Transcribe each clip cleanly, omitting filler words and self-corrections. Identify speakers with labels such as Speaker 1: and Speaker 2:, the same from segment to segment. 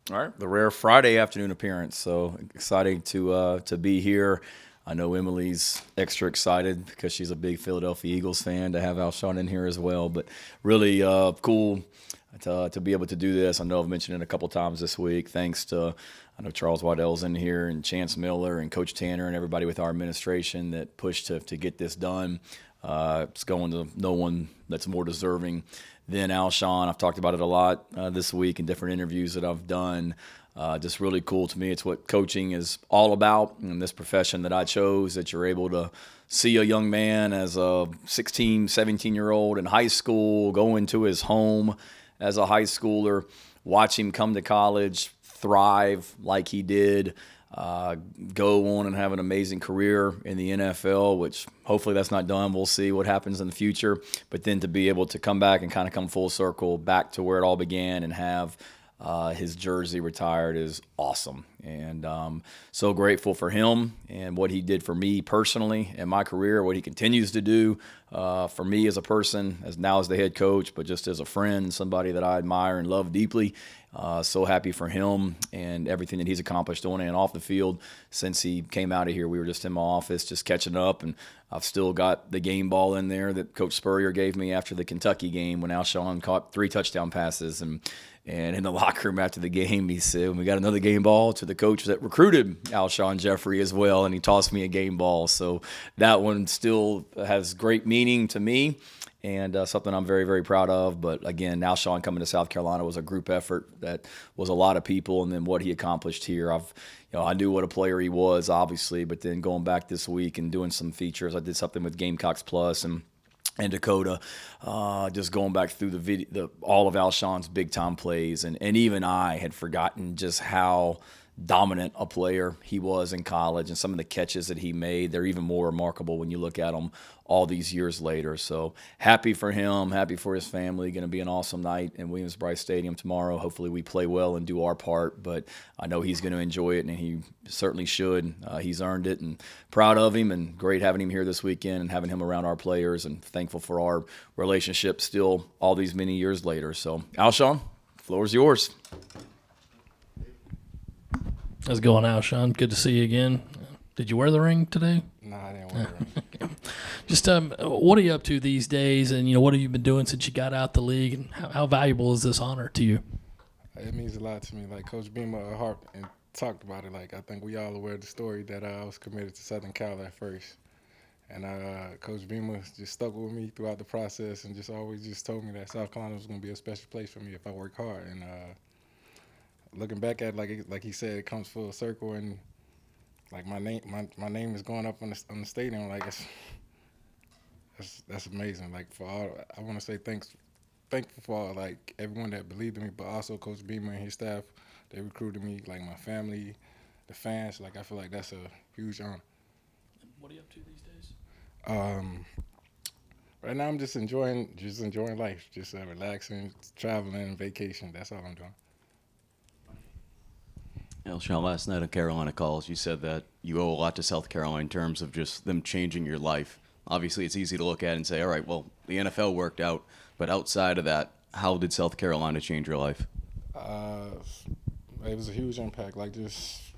Speaker 1: All right, the rare Friday afternoon appearance. So exciting to be here. I know Emily's extra excited because she's a big Philadelphia Eagles fan to have Alshon in here as well. But really cool to be able to do this. I know I've mentioned it a couple times this week. Thanks to I know Charles Waddell's in here and Chance Miller and Coach Tanner and everybody with our administration that pushed to get this done. It's going to no one that's more deserving than Alshon. I've talked about it a lot this week in different interviews that I've done. Just really cool to me. It's what coaching is all about in this profession that I chose, that you're able to see a young man as a 16, 17-year-old in high school, go into his home as a high schooler, watch him come to college, thrive like he did, go on and have an amazing career in the NFL, which hopefully that's not done. We'll see what happens in the future. But then to be able to come back and kind of come full circle back to where it all began and have his jersey retired is awesome. And so grateful for him and what he did for me personally in my career, what he continues to do for me as a person, as now as the head coach, but just as a friend, somebody that I admire and love deeply. So happy for him and everything that he's accomplished on and off the field since he came out of here. We were just in my office just catching up, and I've still got the game ball in there that Coach Spurrier gave me after the Kentucky game when Alshon caught 3 touchdown passes. And in the locker room after the game, he said, we got another game ball to the coach that recruited Alshon Jeffery as well, and he tossed me a game ball. So that one still has great meaning to me and something I'm very, very proud of. But again, Alshon coming to South Carolina was a group effort that was a lot of people, and then what he accomplished here. I knew what a player he was, obviously, but then going back this week and doing some features, I did something with Gamecocks Plus and Dakota, just going back through all of Alshon's big time plays, and even I had forgotten just how dominant a player he was in college, and some of the catches that he made, they're even more remarkable when you look at them all these years later. So happy for him, happy for his family. Going to be an awesome night in Williams-Brice Stadium tomorrow. Hopefully we play well and do our part, but I know he's going to enjoy it, and he certainly should. He's earned it, and proud of him, and great having him here this weekend and having him around our players, and thankful for our relationship still all these many years later. So Alshon, floor is yours.
Speaker 2: How's it going, Alshon? Good to see you again. Did you wear the ring today?
Speaker 3: No, I didn't wear it.
Speaker 2: Just what are you up to these days, and what have you been doing since you got out the league, and how valuable is this honor to you?
Speaker 3: It means a lot to me. Like Coach Beamer harped and talked about it. Like I think we all aware of the story that I was committed to Southern Cal at first, and Coach Beamer just stuck with me throughout the process and just always just told me that South Carolina was going to be a special place for me if I work hard. And looking back at like he said, it comes full circle, and like my name is going up on the stadium. Like that's amazing. Like for all, I want to say thankful for all, like everyone that believed in me, but also Coach Beamer and his staff. They recruited me, like my family, the fans. Like I feel like that's a huge honor.
Speaker 2: What are you up to these days?
Speaker 3: Right now I'm just enjoying life, just relaxing, traveling, vacation. That's all I'm doing.
Speaker 4: Alshon, last night on Carolina Calls, you said that you owe a lot to South Carolina in terms of just them changing your life. Obviously, it's easy to look at and say, all right, well, the NFL worked out, but outside of that, how did South Carolina change your life?
Speaker 3: It was a huge impact. Like just,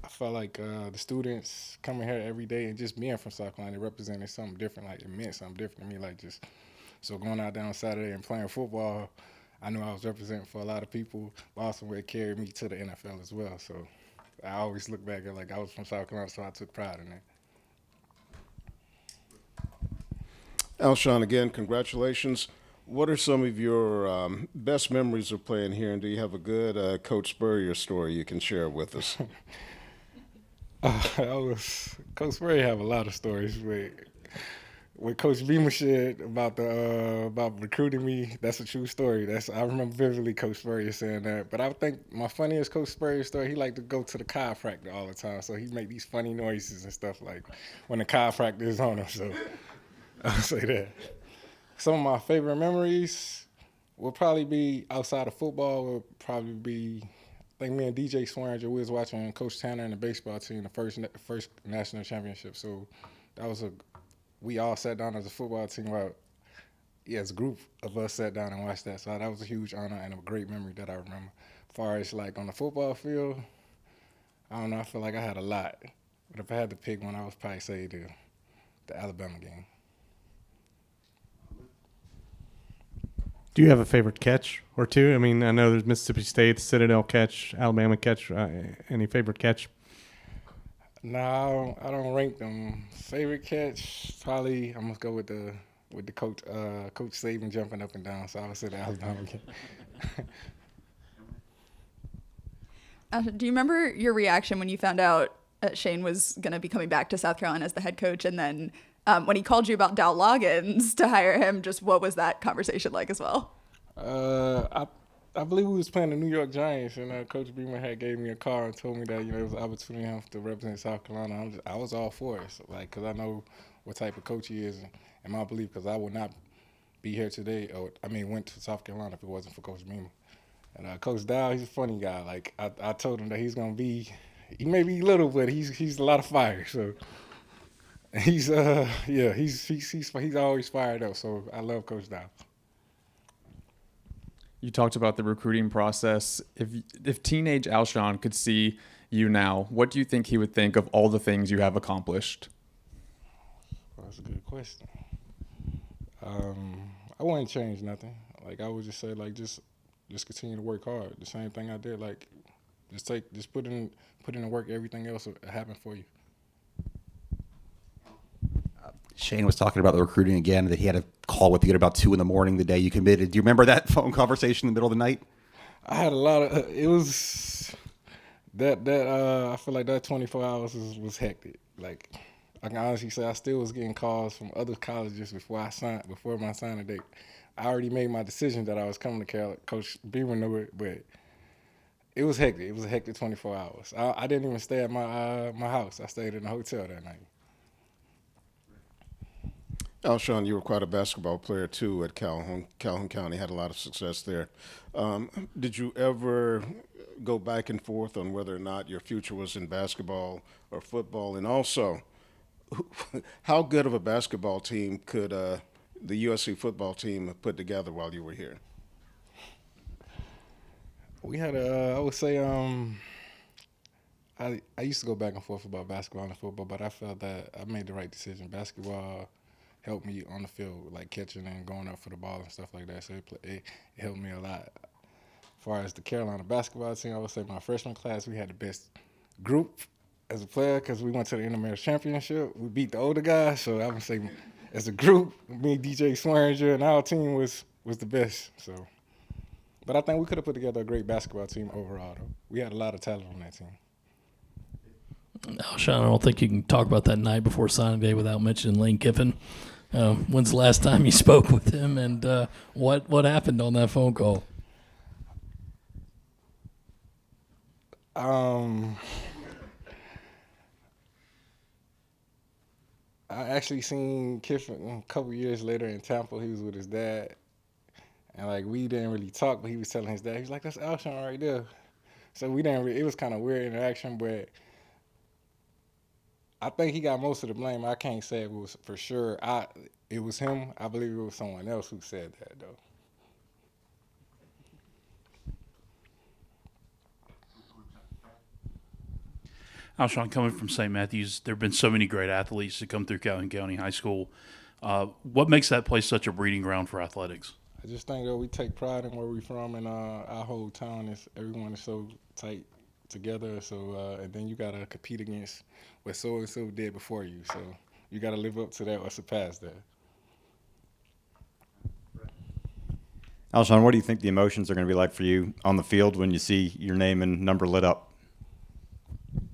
Speaker 3: I felt like the students coming here every day and just being from South Carolina, it represented something different. Like it meant something different to me. Like just, so going out there on Saturday and playing football, I knew I was representing for a lot of people, but also it carried me to the NFL as well. So I always look back at like I was from South Carolina, so I took pride in that.
Speaker 5: Alshon, again, congratulations. What are some of your best memories of playing here, and do you have a good Coach Spurrier story you can share with us?
Speaker 3: Coach Spurrier have a lot of stories, but what Coach Beamer said about about recruiting me, that's a true story. I remember vividly Coach Spurrier saying that. But I think my funniest Coach Spurrier story, he liked to go to the chiropractor all the time, so he make these funny noises and stuff like when the chiropractor is on him. So I'll say that. Some of my favorite memories will probably be outside of football. Will probably be, I think me and DJ Swearinger, we was watching Coach Tanner and the baseball team, the first national championship. So that was we all sat down as a football team. As a group of us sat down and watched that. So that was a huge honor and a great memory that I remember. far as like on the football field, I don't know. I feel like I had a lot, but if I had to pick one, I would probably say the Alabama game.
Speaker 6: Do you have a favorite catch or two? I mean, I know there's Mississippi State, Citadel catch, Alabama catch. Any favorite catch?
Speaker 3: No, I don't rank them. Favorite catch, probably I'm gonna go with the coach Saban jumping up and down. So I would say the Alabama game.
Speaker 7: Do you remember your reaction when you found out Shane was going to be coming back to South Carolina as the head coach? And then when he called you about Dow Loggins to hire him, just what was that conversation like as well?
Speaker 3: I believe we was playing the New York Giants, and Coach Beamer had gave me a call and told me that it was an opportunity to represent South Carolina. I was all for it, because I know what type of coach he is, and my belief, because I would not be here today, went to South Carolina if it wasn't for Coach Beamer. And Coach Dow, he's a funny guy. Like I told him that he's gonna be, he may be little, but he's a lot of fire. So he's he's always fired up. So I love Coach Dow.
Speaker 8: You talked about the recruiting process. If teenage Alshon could see you now, what do you think he would think of all the things you have accomplished?
Speaker 3: Well, that's a good question. I wouldn't change nothing. Like I would just say, just continue to work hard. The same thing I did. Like, just put in the work. Everything else will happen for you.
Speaker 9: Shane was talking about the recruiting again, that he had a call with you at about 2 a.m. the day you committed. Do you remember that phone conversation in the middle of the night?
Speaker 3: I had a lot of. It was that I feel like that 24 hours was hectic. Like I can honestly say, I still was getting calls from other colleges before my signing date. I already made my decision that I was coming to Carolina. Coach Beamer knew it, but it was hectic. It was a hectic 24 hours. I didn't even stay at my house. I stayed in a hotel that night.
Speaker 5: Alshon, you were quite a basketball player too at Calhoun County. Had a lot of success there. Did you ever go back and forth on whether or not your future was in basketball or football? And also, how good of a basketball team could the USC football team have put together while you were here?
Speaker 3: We had I would say, I used to go back and forth about basketball and football, but I felt that I made the right decision. Basketball helped me on the field, like catching and going up for the ball and stuff like that. So it helped me a lot. As far as the Carolina basketball team, I would say my freshman class, we had the best group as a player because we went to the Inter-American Championship. We beat the older guys, so I would say as a group, me, DJ Swearinger, and our team was the best. So, but I think we could have put together a great basketball team overall, though. We had a lot of talent on that team.
Speaker 2: Alshon, I don't think you can talk about that night before signing day without mentioning Lane Kiffin. When's the last time you spoke with him, and what happened on that phone call?
Speaker 3: I actually seen Kiffin a couple years later in Tampa. He was with his dad, and we didn't really talk, but he was telling his dad, he was like, "That's Alshon right there." So we didn't really. It was kind of weird interaction, but I think he got most of the blame. I can't say it was for sure. It was him. I believe it was someone else who said that, though.
Speaker 10: Alshon, coming from St. Matthews, there have been so many great athletes that come through Calhoun County High School. What makes that place such a breeding ground for athletics?
Speaker 3: I just think that we take pride in where we're from, and our whole town everyone is so tight together. So and then you gotta compete against what so and so did before you. So you gotta live up to that or surpass that.
Speaker 9: Alshon, what do you think the emotions are going to be like for you on the field when you see your name and number lit up?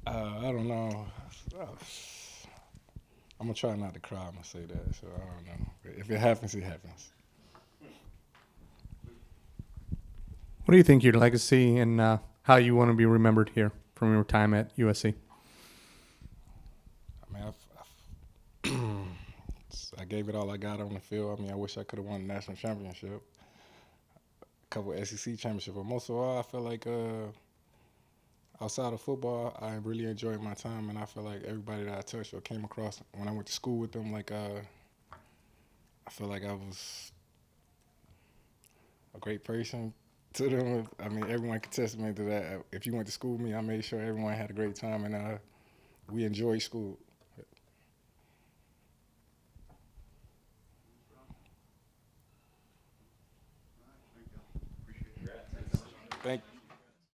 Speaker 3: I don't know. I'm gonna try not to cry. I'm gonna say that. So I don't know. If it happens, it happens.
Speaker 6: What do you think your legacy and how you want to be remembered here from your time at USC?
Speaker 3: I mean, I gave it all I got on the field. I mean, I wish I could have won the national championship, a couple of SEC championships, but most of all, I feel like outside of football, I really enjoyed my time, and I feel like everybody that I touched or came across when I went to school with them, I feel like I was a great person to them. I mean, everyone can testimony to that. If you went to school with me, I made sure everyone had a great time, and we enjoyed school. Thank you.